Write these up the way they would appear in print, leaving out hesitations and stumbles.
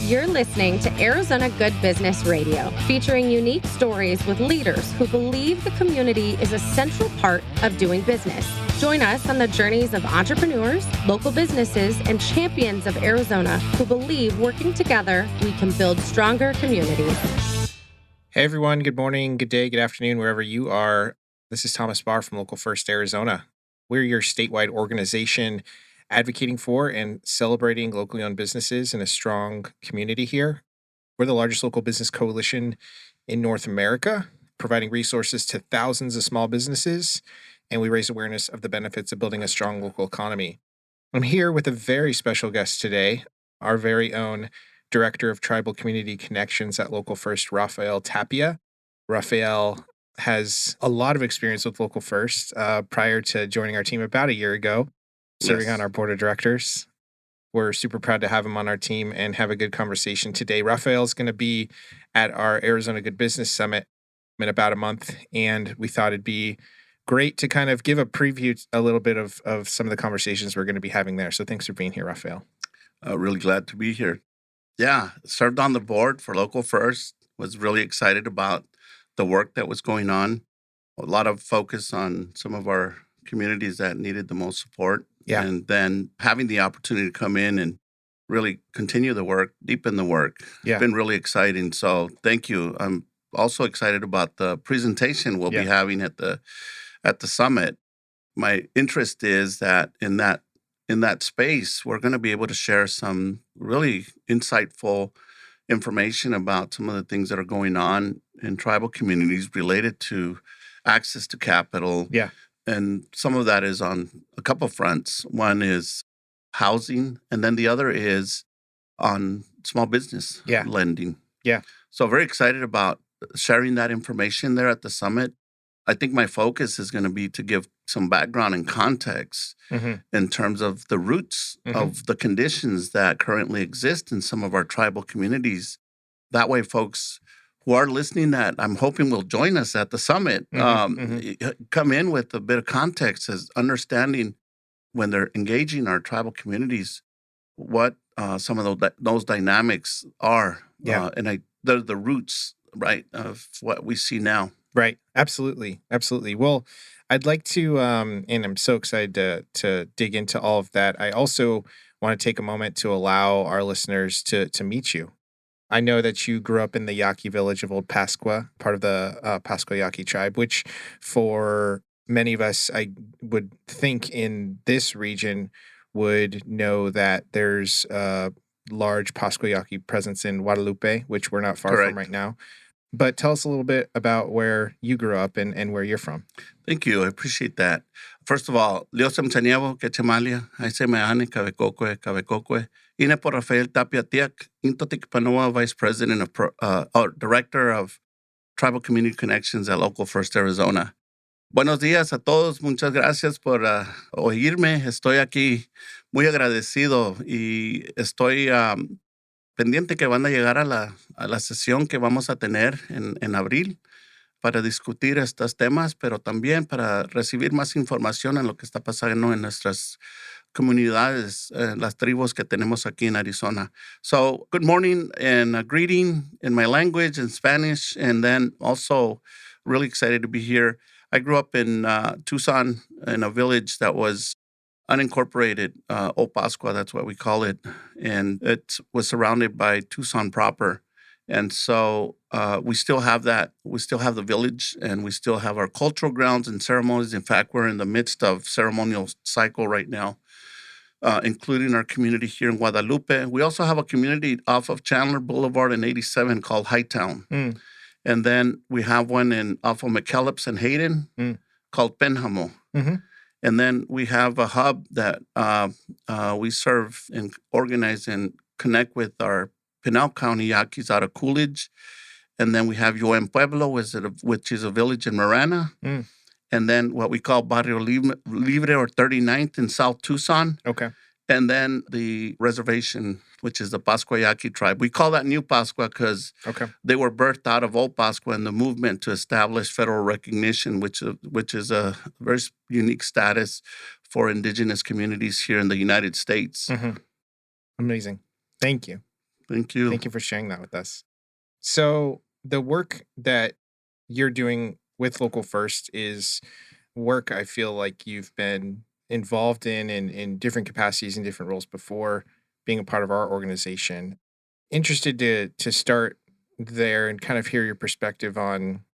You're listening to Arizona Good Business Radio, featuring unique stories with leaders who believe the community is a central part of doing business. Join us on the journeys of entrepreneurs, local businesses, and champions of Arizona who believe working together, we can build stronger communities. Hey everyone, good morning, good day, good afternoon, wherever you are. This is Thomas Barr from Local First Arizona. We're your statewide organization advocating for and celebrating locally owned businesses in a strong community here. We're the largest local business coalition in North America, providing resources to thousands of small businesses, and we raise awareness of the benefits of building a strong local economy. I'm here with a very special guest today, our very own Director of Tribal Community Connections at Local First, Rafael Tapia. Rafael has a lot of experience with Local First prior to joining our team about a year ago, serving on our board of directors. We're super proud to have him on our team and have a good conversation today. Rafael's going to be at our Arizona Good Business Summit in about a month, and we thought it'd be great to kind of give a preview a little bit of some of the conversations we're going to be having there. So thanks for being here, Rafael. Really glad to be here. Yeah, served on the board for Local First, was really excited about the work that was going on. A lot of focus on some of our communities that needed the most support. Yeah. And then having the opportunity to come in and really continue the work, deepen the work. Yeah. It's been really exciting. So thank you. I'm also excited about the presentation we'll be having at the summit. My interest is that in that space, we're going to be able to share some really insightful information about some of the things that are going on in tribal communities related to access to capital. Yeah. And some of that is on a couple fronts. One is housing, and then the other is on small business lending. Yeah. So very excited about sharing that information there at the summit. I think my focus is going to be to give some background and context in terms of the roots of the conditions that currently exist in some of our tribal communities. That way, folks who are listening that I'm hoping will join us at the summit, come in with a bit of context as understanding when they're engaging our tribal communities, what some of those dynamics are. Yeah. They're the roots, right, of what we see now. Right. Absolutely. Absolutely. Well, I'd like to, and I'm so excited to dig into all of that. I also want to take a moment to allow our listeners to meet you. I know that you grew up in the Yaqui village of Old Pascua, part of the Pascua Yaqui tribe, which for many of us, I would think in this region would know that there's a large Pascua Yaqui presence in Guadalupe, which we're not far from right now. But tell us a little bit about where you grew up and where you're from. Thank you. I appreciate that. First of all, Liosam Chanievo, Quechamalia, Aisemeane, Cabecocue, Ine por Rafael Tapia Tiak, Intotic Panoa, Vice President of Director of Tribal Community Connections at Local First Arizona. Buenos días a todos. Muchas gracias por oírme. Estoy aquí muy agradecido y estoy pendiente que van a llegar a la sesión que vamos a tener en abril para discutir estos temas, pero también para recibir más información en lo que está pasando en nuestras comunidades, las tribus que tenemos aquí en Arizona. So, good morning and a greeting in my language, in Spanish, and then also really excited to be here. I grew up in Tucson in a village that was unincorporated, Old Pascua, that's what we call it. And it was surrounded by Tucson proper. And so we still have that. We still have the village, and we still have our cultural grounds and ceremonies. In fact, we're in the midst of ceremonial cycle right now, including our community here in Guadalupe. We also have a community off of Chandler Boulevard in 87 called Hightown. And then we have one off of McKellips and Hayden called Penjamo. And then we have a hub that we serve and organize and connect with our Pinal County Yaquis out of Coolidge. And then we have Yo en Pueblo, which is a village in Marana. And then what we call Barrio Libre or 39th in South Tucson. Okay. And then the reservation, which is the Pascua Yaqui tribe. We call that New Pascua because they were birthed out of Old Pascua in the movement to establish federal recognition, which is a very unique status for indigenous communities here in the United States. Amazing. Thank you. Thank you. Thank you for sharing that with us. So, the work that you're doing with Local First is work I feel like you've been involved in different capacities and different roles before being a part of our organization. Interested to start there and kind of hear your perspective on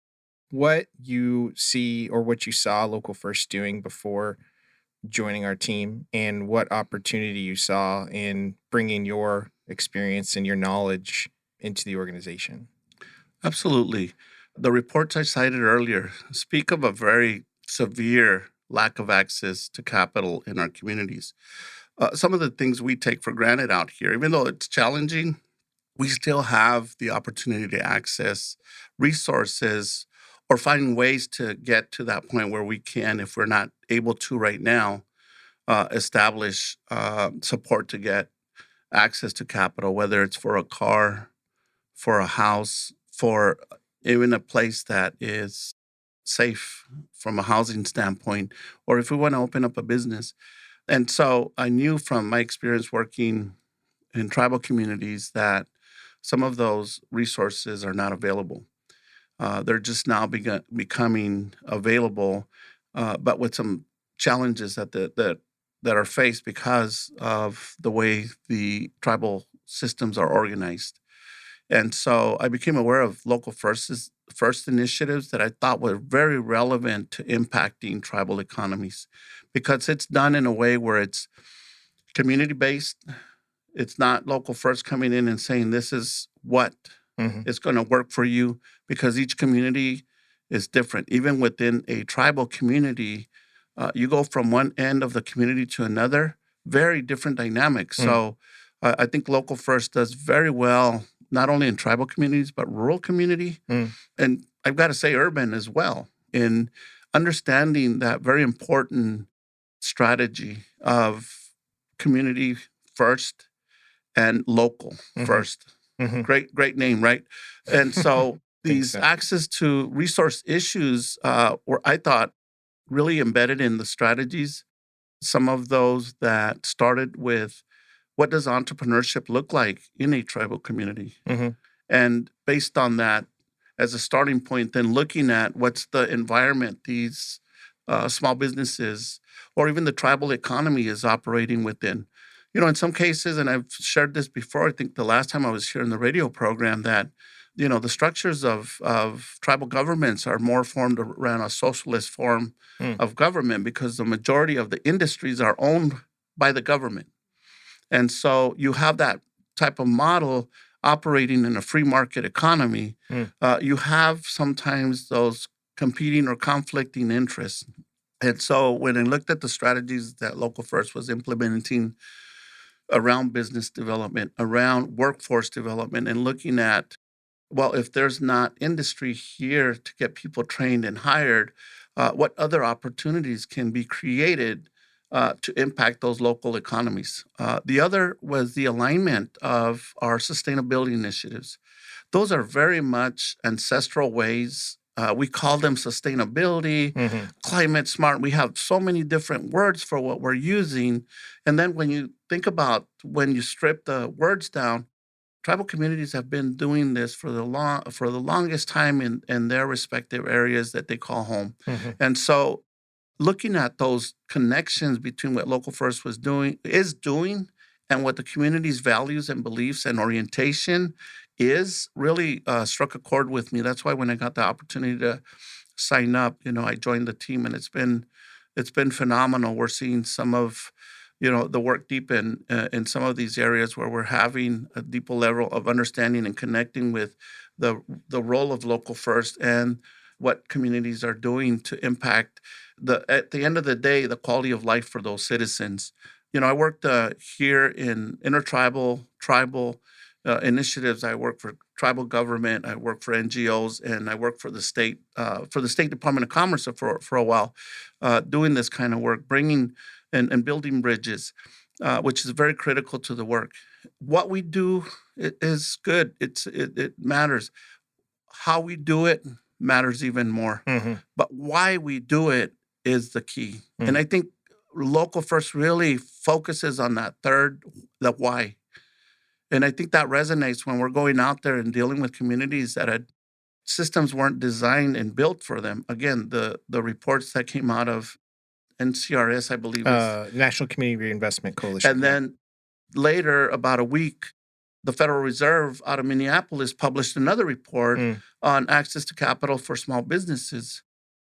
what you see or what you saw Local First doing before joining our team and what opportunity you saw in bringing your experience and your knowledge into the organization. Absolutely. The reports I cited earlier speak of a very severe lack of access to capital in our communities. Some of the things we take for granted out here, even though it's challenging, we still have the opportunity to access resources or find ways to get to that point where we can, if we're not able to right now, establish support to get access to capital, whether it's for a car, for a house, for even a place that is safe from a housing standpoint, or if we want to open up a business. And so I knew from my experience working in tribal communities that some of those resources are not available. They're just now becoming available, but with some challenges that are faced because of the way the tribal systems are organized. And so I became aware of local first initiatives that I thought were very relevant to impacting tribal economies because it's done in a way where it's community based. It's not local first coming in and saying this is what Mhm. is going to work for you because each community is different. Even within a tribal community, you go from one end of the community to another, very different dynamics. Mm. So I think local first does very well, not only in tribal communities, but rural community. Mm. And I've got to say urban as well in understanding that very important strategy of community first and local Mhm. first. Mhm. Great name, right? And so Think these so. access to resource issues were, I thought, really embedded in the strategies. Some of those that started with what does entrepreneurship look like in a tribal community? Mhm. And based on that, as a starting point, then looking at what's the environment these small businesses or even the tribal economy is operating within. You know, in some cases, and I've shared this before, I think the last time I was here in the radio program, that, you know, the structures of tribal governments are more formed around a socialist form Mm. of government because the majority of the industries are owned by the government. And so you have that type of model operating in a free market economy. Mm. You have sometimes those competing or conflicting interests. And so when I looked at the strategies that Local First was implementing around business development, around workforce development, and looking at, well, if there's not industry here to get people trained and hired, what other opportunities can be created to impact those local economies? The other was the alignment of our sustainability initiatives. Those are very much ancestral ways. We call them sustainability, Mhm. climate smart. We have so many different words for what we're using. And then when you think about when you strip the words down, tribal communities have been doing this for the longest time in their respective areas that they call home. Mhm. And so looking at those connections between what Local First is doing and what the community's values and beliefs and orientation is really struck a chord with me. That's why when I got the opportunity to sign up, you know, I joined the team and it's been phenomenal. We're seeing some of, you know, the work deep in some of these areas where we're having a deeper level of understanding and connecting with the role of Local First and what communities are doing to impact the at the end of the day the quality of life for those citizens. You know, I worked here in intertribal tribal initiatives. I work for tribal government. I work for NGOs, and I work for the State Department of Commerce for a while, doing this kind of work, bringing and building bridges, which is very critical to the work. What we do is good. It matters. How we do it matters even more. Mhm. But why we do it is the key. And Mm. I think Local First really focuses on that third, the why. And I think that resonates when we're going out there and dealing with communities that systems weren't designed and built for them. Again, the reports that came out of NCRS, I believe, National Community Reinvestment Coalition. and then later, about a week, the Federal Reserve out of Minneapolis published another report on access to capital for small businesses.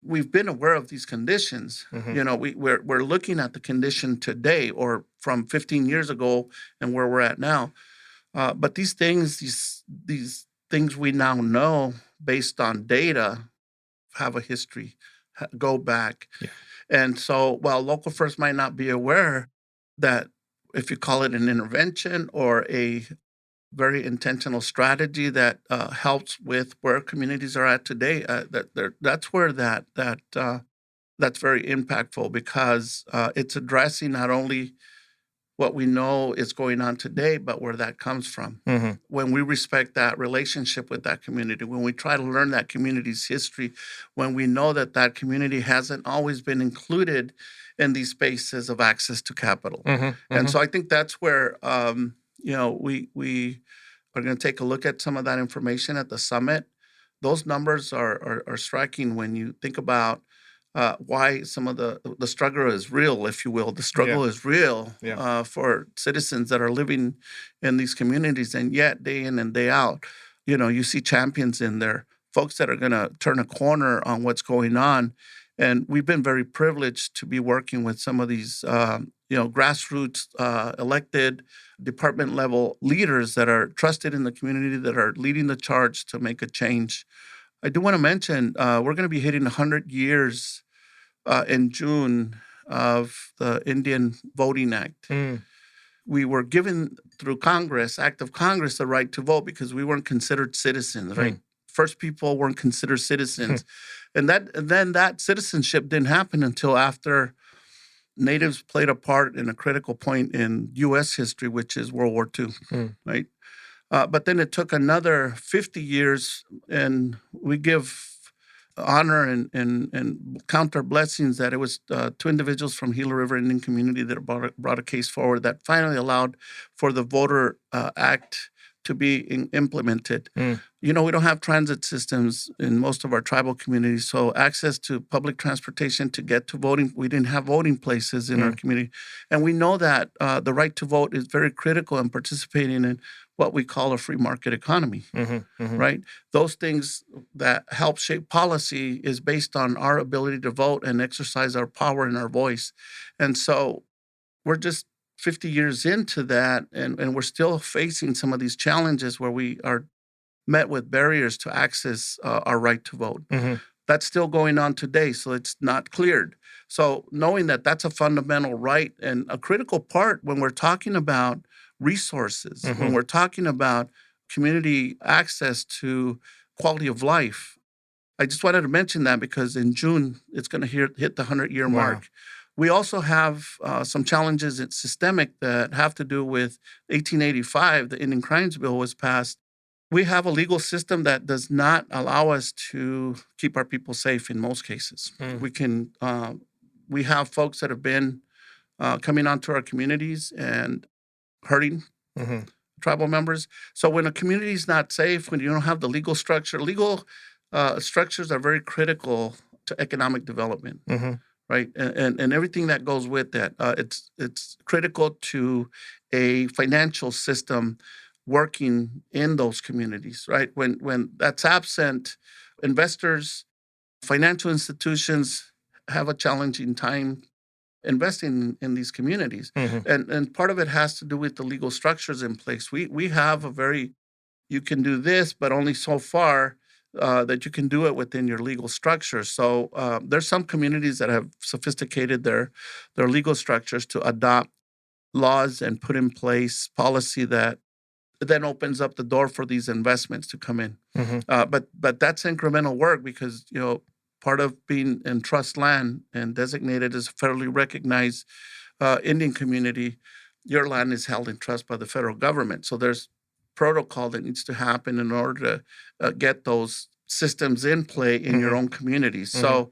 We've been aware of these conditions. We're looking at the condition today or from 15 years ago and where we're at now. But these things we now know based on data have a history, go back. Yeah. And so while Local First might not be aware that if you call it an intervention or a very intentional strategy that helps with where communities are at today, that's where that's very impactful because it's addressing not only what we know is going on today, but where that comes from. When we respect that relationship with that community, when we try to learn that community's history, when we know that that community hasn't always been included in these spaces of access to capital. And so I think that's where, we are going to take a look at some of that information at the summit. Those numbers are striking when you think about why some of the struggle is real, if you will. The struggle is real for citizens that are living in these communities, and yet day in and day out, you see champions in there, folks that are going to turn a corner on what's going on. And we've been very privileged to be working with some of these, grassroots elected department level leaders that are trusted in the community, that are leading the charge to make a change. I do want to mention we're going to be hitting 100 years in June of the Indian Voting Act. We were given through Congress, Act of Congress, the right to vote because we weren't considered citizens, right? First people weren't considered citizens. And then that citizenship didn't happen until after Natives played a part in a critical point in U.S. history, which is World War II, right? But then it took another 50 years, and we give honor and count our blessings that it was two individuals from Gila River Indian community that brought a case forward that finally allowed for the Voter Act to be implemented. We don't have transit systems in most of our tribal communities, so access to public transportation to get to voting, we didn't have voting places in our community. And we know that the right to vote is very critical in participating in what we call a free market economy, right? Those things that help shape policy is based on our ability to vote and exercise our power and our voice. And so we're just 50 years into that, and we're still facing some of these challenges where we are met with barriers to access our right to vote. That's still going on today, so it's not cleared. So knowing that that's a fundamental right and a critical part when we're talking about resources, when we're talking about community access to quality of life. I just wanted to mention that because in June, it's going to hit the 100-year mark. We also have some challenges that's systemic that have to do with 1885, the Indian Crimes Bill was passed. We have a legal system that does not allow us to keep our people safe in most cases. We have folks that have been coming onto our communities and hurting tribal members. So when a community is not safe, when you don't have the legal structure, structures are very critical to economic development. Right, and everything that goes with that. It's critical to a financial system working in those communities. Right, when that's absent, investors, financial institutions have a challenging time investing in these communities, and part of it has to do with the legal structures in place. We have you can do this, but only so far. That you can do it within your legal structure. So there's some communities that have sophisticated their legal structures to adopt laws and put in place policy that then opens up the door for these investments to come in. But that's incremental work because part of being in trust land and designated as a federally recognized Indian community, your land is held in trust by the federal government. So there's protocol that needs to happen in order to get those systems in play in your own community. So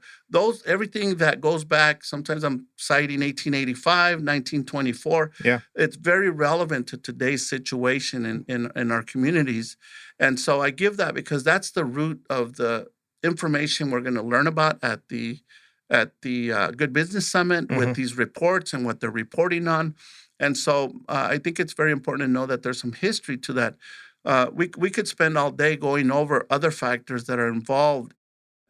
everything that goes back, sometimes I'm citing 1885, 1924. Yeah. It's very relevant to today's situation in our communities. And so I give that because that's the root of the information we're going to learn about at the Good Business Summit with these reports and what they're reporting on. And so I think it's very important to know that there's some history to that. We could spend all day going over other factors that are involved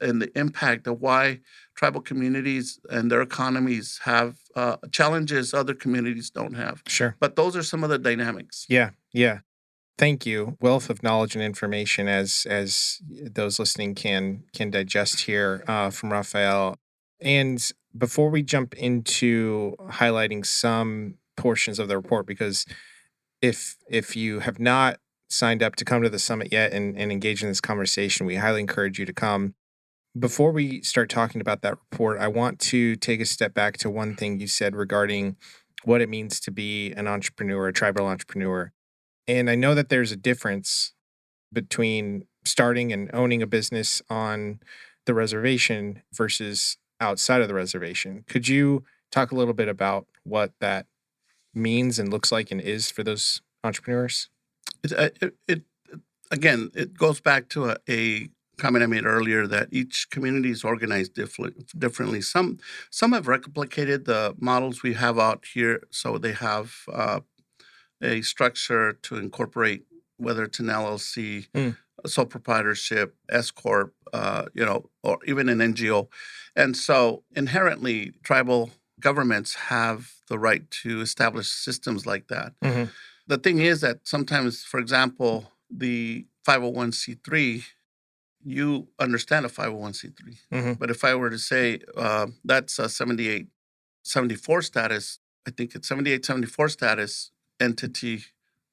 in the impact of why tribal communities and their economies have challenges other communities don't have. Sure. But those are some of the dynamics. Yeah. Thank you. Wealth of knowledge and information as those listening can digest here from Rafael. And before we jump into highlighting some portions of the report, because if you have not signed up to come to the summit yet and engage in this conversation, we highly encourage you to come. Before we start talking about that report, I want to take a step back to one thing you said regarding what it means to be an entrepreneur, a tribal entrepreneur. And I know that there's a difference between starting and owning a business on the reservation versus outside of the reservation. Could you talk a little bit about what that means and looks like and is for those entrepreneurs? Again, it goes back to a comment I made earlier that each community is organized differently. Some have replicated the models we have out here, so they have a structure to incorporate whether it's an LLC, a sole proprietorship, S corp, or even an NGO, and so inherently tribal governments have the right to establish systems like that. The thing is that sometimes, for example, the 501c3, you understand a 501c3. But if I were to say that's a 7874 status, I think it's 7874 status entity,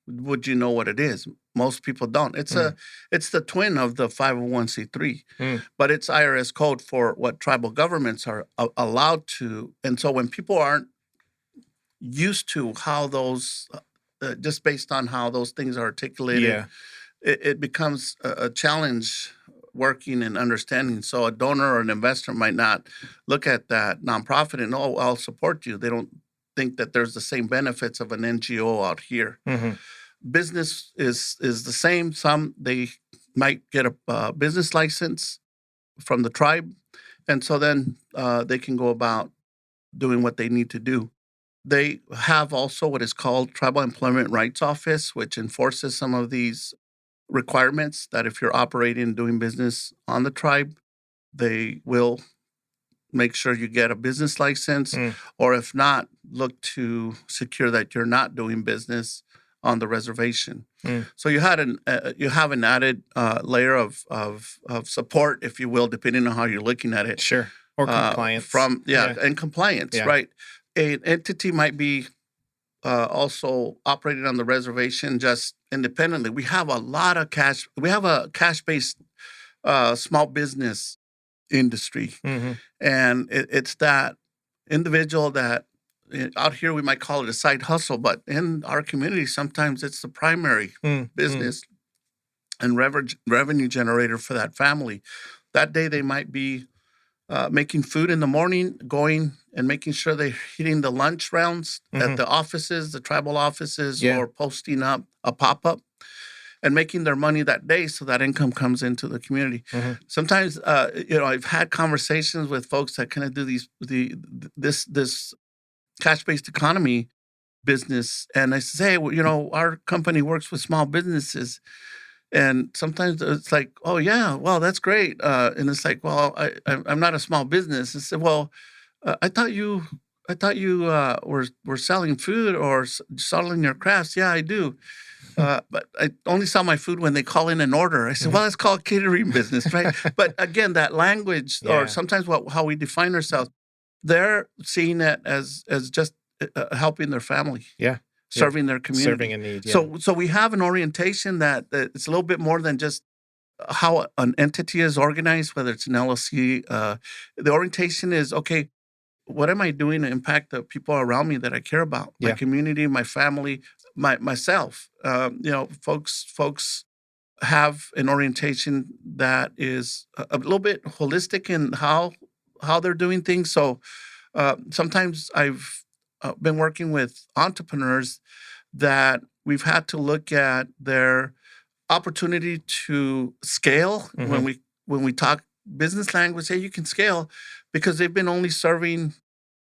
would you know what it is? Most people don't. It's the twin of the 501c3, but it's IRS code for what tribal governments are allowed to. And so when people aren't used to how those, just based on how those things are articulated, it becomes a challenge working and understanding. So a donor or an investor might not look at that nonprofit and, oh, I'll support you. They don't think that there's the same benefits of an NGO out here. Business is the same. Some, they might get a business license from the tribe, and so then they can go about doing what they need to do. They have also what is called Tribal Employment Rights Office, which enforces some of these requirements that if you're operating and doing business on the tribe, they will make sure you get a business license, or if not, look to secure that you're not doing business on the reservation. So you have an added layer of support, if you will, depending on how you're looking at it. Sure. Or compliance. And compliance, right? An entity might be also operating on the reservation just independently. We have a lot of cash. We have a cash-based small business industry. And it's that individual that out here we might call it a side hustle, but in our community, sometimes it's the primary business and revenue generator for that family. That day they might be making food in the morning, going and making sure they're hitting the lunch rounds at the offices, the tribal offices, or posting up a pop-up and making their money that day so that income comes into the community. Sometimes, I've had conversations with folks that kind of do this cash-based economy business, and I say, well, our company works with small businesses. And sometimes it's like, oh, yeah, well, that's great. And it's like, well, I'm not a small business. I said, well, I thought you were selling food or selling your crafts. Yeah, I do. But I only sell my food when they call in an order. I said, well, that's called catering business, right? But again, that language or sometimes how we define ourselves, they're seeing it as just helping their family. Serving their community. Serving a need. So we have an orientation that it's a little bit more than just how an entity is organized, whether it's an LLC. The orientation is, okay, what am I doing to impact the people around me that I care about? My community, my family, myself. Folks have an orientation that is a little bit holistic in how they're doing things. So sometimes I've been working with entrepreneurs that we've had to look at their opportunity to scale Mm-hmm. when we talk business language. Hey, you can scale because they've been only serving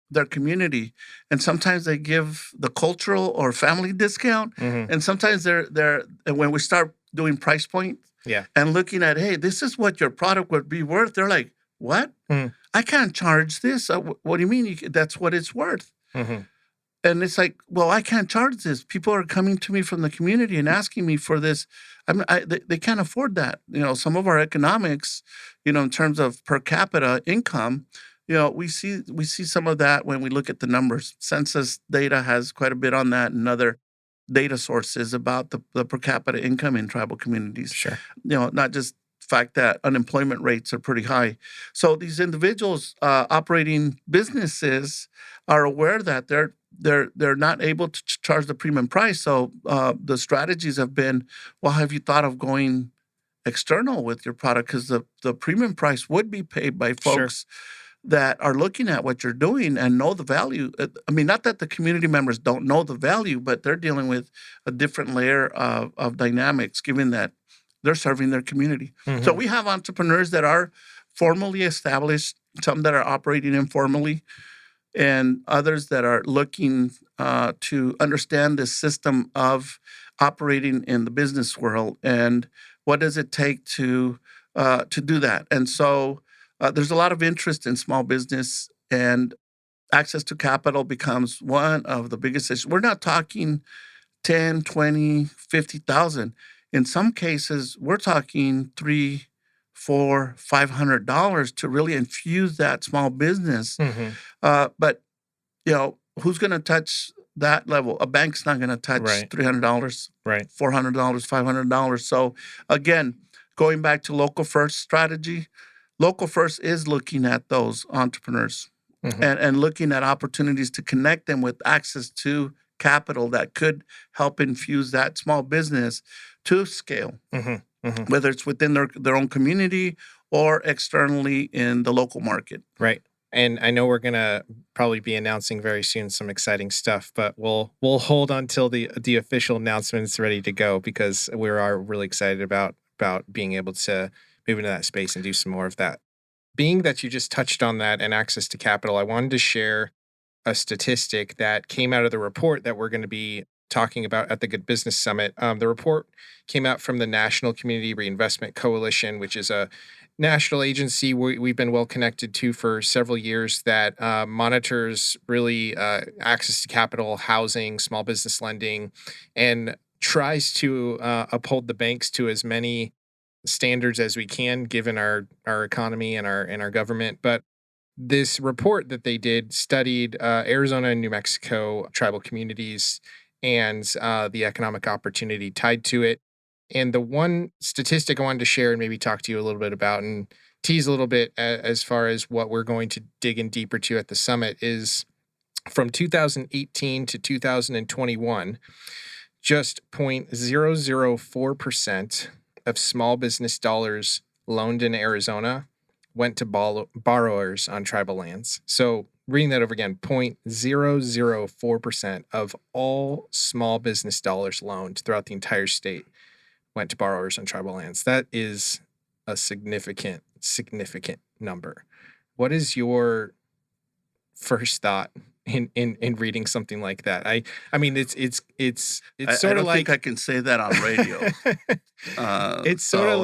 their community, and sometimes they give the cultural or family discount, Mm-hmm. and sometimes they're and when we start doing price point Yeah. and looking at, hey, this is what your product would be worth, they're like, what? Mm-hmm. I can't charge this. What do you mean? That's what it's worth. Mm-hmm. And it's like, well, I can't charge this. People are coming to me from the community and asking me for this. They can't afford that. Some of our economics, in terms of per capita income, we see some of that when we look at the numbers. Census data has quite a bit on that, and other data sources about the per capita income in tribal communities. Sure. Not just fact that unemployment rates are pretty high. So these individuals operating businesses are aware that they're not able to charge the premium price. So the strategies have been, well, have you thought of going external with your product? Because the premium price would be paid by Sure. folks that are looking at what you're doing and know the value. I mean, not that the community members don't know the value, but they're dealing with a different layer of dynamics, given that they're serving their community. Mm-hmm. So we have entrepreneurs that are formally established, some that are operating informally, and others that are looking to understand this system of operating in the business world and what does it take to do that. And so there's a lot of interest in small business, and access to capital becomes one of the biggest issues. We're not talking 10, 20, 50,000. In some cases, we're talking $3, $4, $500 to really infuse that small business. Mm-hmm. But who's going to touch that level? A bank's not going to touch Right. $300, Right. $400, $500. So again, going back to local first strategy, local first is looking at those entrepreneurs Mm-hmm. and looking at opportunities to connect them with access to capital that could help infuse that small business to scale, Mm-hmm. Mm-hmm. whether it's within their own community or externally in the local market. Right. And I know we're gonna probably be announcing very soon some exciting stuff, but we'll hold until the official announcement's ready to go, because we are really excited about being able to move into that space and do some more of that. Being that you just touched on that and access to capital, I wanted to share a statistic that came out of the report that we're going to be talking about at the Good Business Summit. The report came out from the National Community Reinvestment Coalition, which is a national agency we've been well connected to for several years that monitors really access to capital, housing, small business lending, and tries to uphold the banks to as many standards as we can, given our economy and our government. But this report that they did studied Arizona and New Mexico tribal communities and the economic opportunity tied to it. And the one statistic I wanted to share and maybe talk to you a little bit about and tease a little bit as far as what we're going to dig in deeper to at the summit is from 2018 to 2021, just 0.004% of small business dollars loaned in Arizona went to borrowers on tribal lands. So reading that over again, 0.004% of all small business dollars loaned throughout the entire state went to borrowers on tribal lands. That is a significant number. What is your first thought in reading something like that? I mean it's sort I of don't think I can say that on radio. It's sort of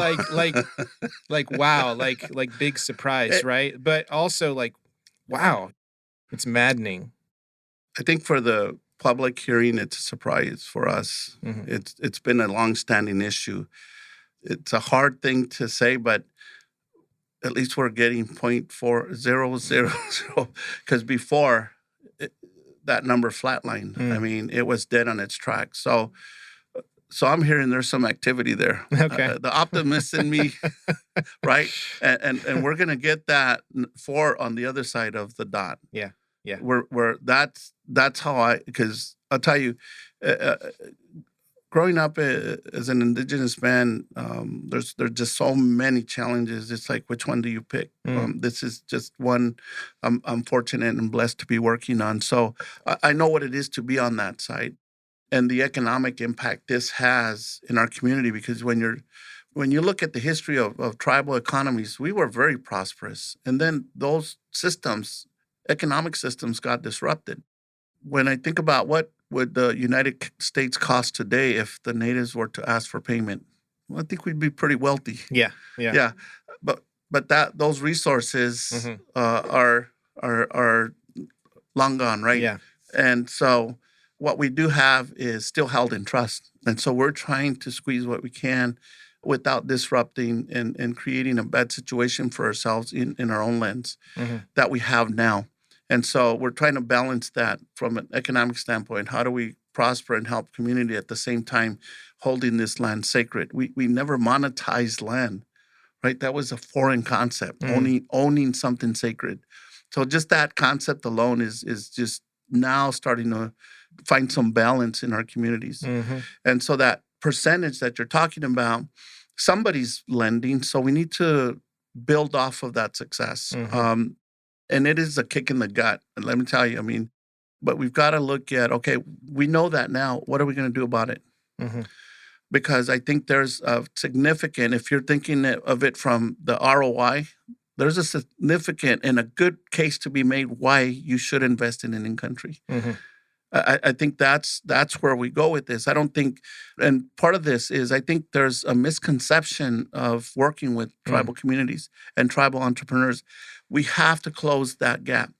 like wow, like big surprise, right? But also like wow, it's maddening. I think for the public hearing, it's a surprise for us. Mhm. It's been a long-standing issue. It's a hard thing to say, but at least we're getting 0.4000 because before that number flatlined. I mean, it was dead on its tracks. So I'm hearing there's some activity there. Okay. The optimist in me, right? And we're gonna get that 4 on the other side of the dot. Yeah. We're that's how because I'll tell you, growing up as an indigenous man, there's just so many challenges. It's like, which one do you pick? This is just one I'm fortunate and blessed to be working on. So I know what it is to be on that side and the economic impact this has in our community. Because when you look at the history of tribal economies, we were very prosperous. And then those economic systems got disrupted. When I think about what would the United States cost today if the natives were to ask for payment, well, I think we'd be pretty wealthy. Yeah. Yeah, but those resources are long gone, right? Yeah. And so what we do have is still held in trust, and so we're trying to squeeze what we can without disrupting and creating a bad situation for ourselves in our own lens that we have now. And so we're trying to balance that from an economic standpoint. How do we prosper and help community at the same time holding this land sacred? We never monetized land, right? That was a foreign concept, owning something sacred. So just that concept alone is just now starting to find some balance in our communities. And so that percentage that you're talking about, somebody's lending, so we need to build off of that success. And it is a kick in the gut. And let me tell you, I mean, but we've got to look at, okay, we know that now. What are we going to do about it? Because I think there's a significant, if you're thinking of it from the ROI, there's a significant and a good case to be made why you should invest in an in-country. I think that's where we go with this. I don't think, and part of this is I think there's a misconception of working with tribal communities and tribal entrepreneurs. We have to close that gap.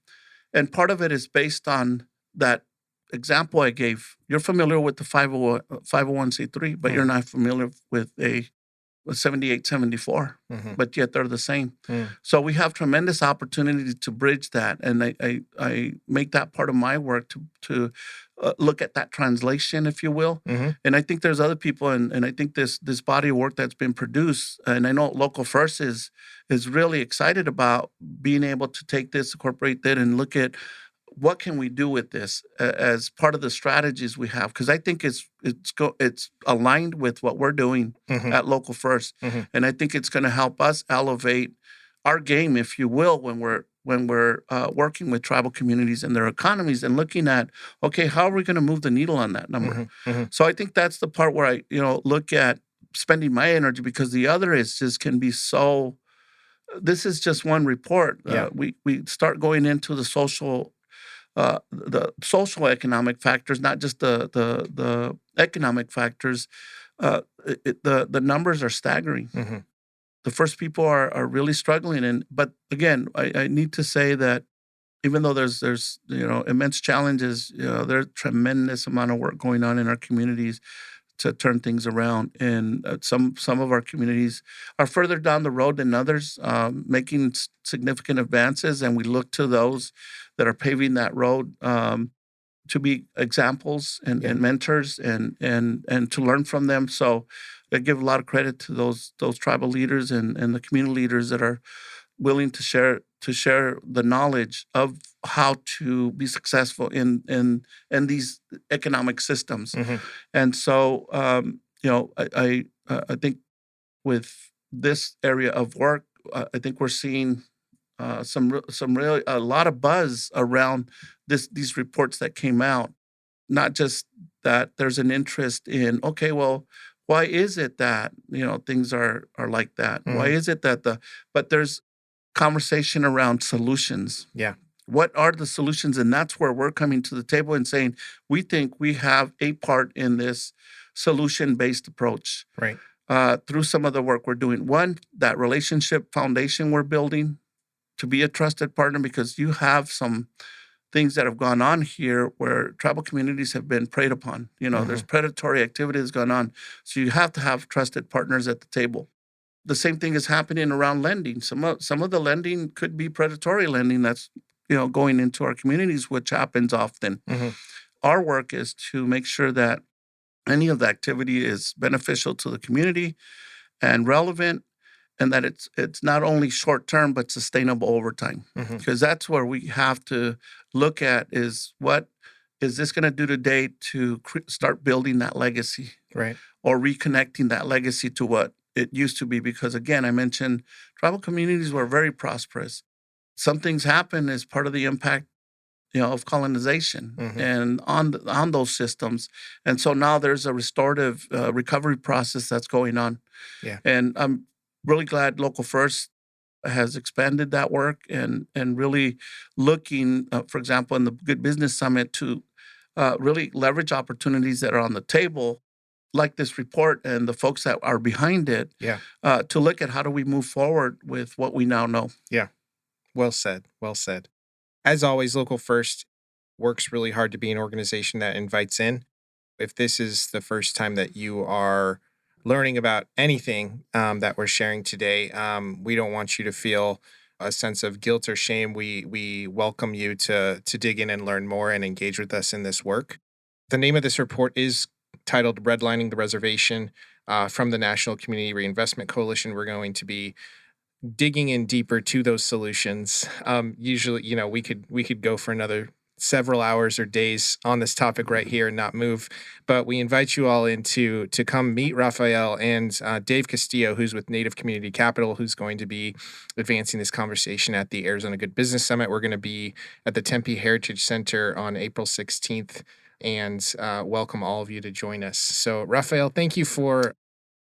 And part of it is based on that example I gave. You're familiar with the 501c3, but you're not familiar with a 7874, but yet they're the same. So we have tremendous opportunity to bridge that. And I make that part of my work to look at that translation, if you will. And I think there's other people, and I think this body of work that's been produced, and I know Local First is really excited about being able to take this, incorporate that, and look at what can we do with this as part of the strategies we have? Because I think it's aligned with what we're doing at Local First, and I think it's going to help us elevate our game, if you will, when we're working with tribal communities and their economies and looking at, okay, how are we going to move the needle on that number? So I think that's the part where I look at spending my energy, because the other is just can be so. This is just one report. We start going into the social economic factors, not just the economic factors. The numbers are staggering. The first people are really struggling, but again, I need to say that even though there's immense challenges, there's tremendous amount of work going on in our communities to turn things around. And some of our communities are further down the road than others, making significant advances, and we look to those that are paving that road to be examples and mentors and to learn from them. So I give a lot of credit to those tribal leaders and the community leaders that are willing to share the knowledge of how to be successful in these economic systems. And so I think with this area of work, I think we're seeing a lot of buzz around these reports that came out. Not just that there's an interest in, okay, well, why is it that things are like that? Why is it that but there's conversation around solutions. What are the solutions? And that's where we're coming to the table and saying, we think we have a part in this solution-based approach. Right. Through some of the work we're doing. One, that relationship foundation we're building to be a trusted partner, because you have some things that have gone on here where tribal communities have been preyed upon. There's predatory activity that's gone on. So you have to have trusted partners at the table. The same thing is happening around lending. Some of the lending could be predatory lending that's going into our communities, which happens often. Our work is to make sure that any of the activity is beneficial to the community and relevant, and that it's not only short term but sustainable over time. Because that's where we have to look at is what is this going to do today to start building that legacy? Right. Or reconnecting that legacy to what it used to be? Because again, I mentioned tribal communities were very prosperous. Some things happen as part of the impact, of colonization and on those systems. And so now there's a restorative recovery process that's going on. Yeah. And I'm really glad Local First has expanded that work and really looking, for example, in the Good Business Summit to really leverage opportunities that are on the table, like this report and the folks that are behind it, to look at how do we move forward with what we now know. Yeah. Well said. Well said. As always, Local First works really hard to be an organization that invites in. If this is the first time that you are learning about anything that we're sharing today, we don't want you to feel a sense of guilt or shame. We welcome you to dig in and learn more and engage with us in this work. The name of this report is titled Redlining the Reservation from the National Community Reinvestment Coalition. We're going to be digging in deeper to those solutions. Usually, we could go for another several hours or days on this topic right here and not move, but we invite you all in to come meet Rafael and Dave Castillo, who's with Native Community Capital, who's going to be advancing this conversation at the Arizona Good Business Summit. We're going to be at the Tempe Heritage Center on April 16th and welcome all of you to join us. So, Rafael, thank you for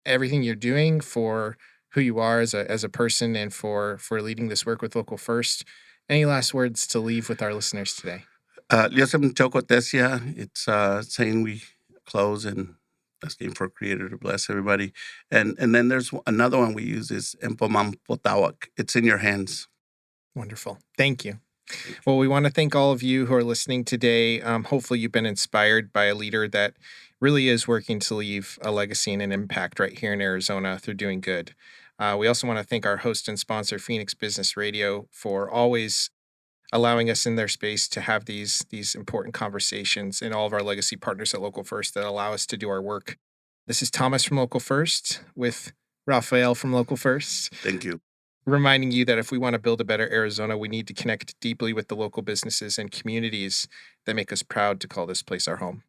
everything you're doing, for who you are as a person, and for leading this work with Local First. Any last words to leave with our listeners today? Liosem Chocotesia, it's saying we close and asking for Creator to bless everybody. And then there's another one we use is Empomam Potawak. It's in your hands. Wonderful. Thank you. Well, we want to thank all of you who are listening today. Hopefully you've been inspired by a leader that really is working to leave a legacy and an impact right here in Arizona through doing good. We also want to thank our host and sponsor, Phoenix Business Radio, for always allowing us in their space to have these important conversations, and all of our legacy partners at Local First that allow us to do our work. This is Thomas from Local First with Rafael from Local First. Thank you. Reminding you that if we want to build a better Arizona, we need to connect deeply with the local businesses and communities that make us proud to call this place our home.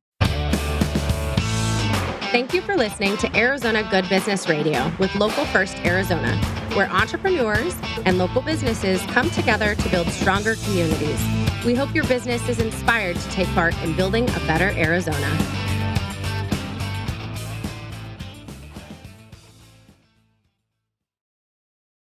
Thank you for listening to Arizona Good Business Radio with Local First Arizona, where entrepreneurs and local businesses come together to build stronger communities. We hope your business is inspired to take part in building a better Arizona.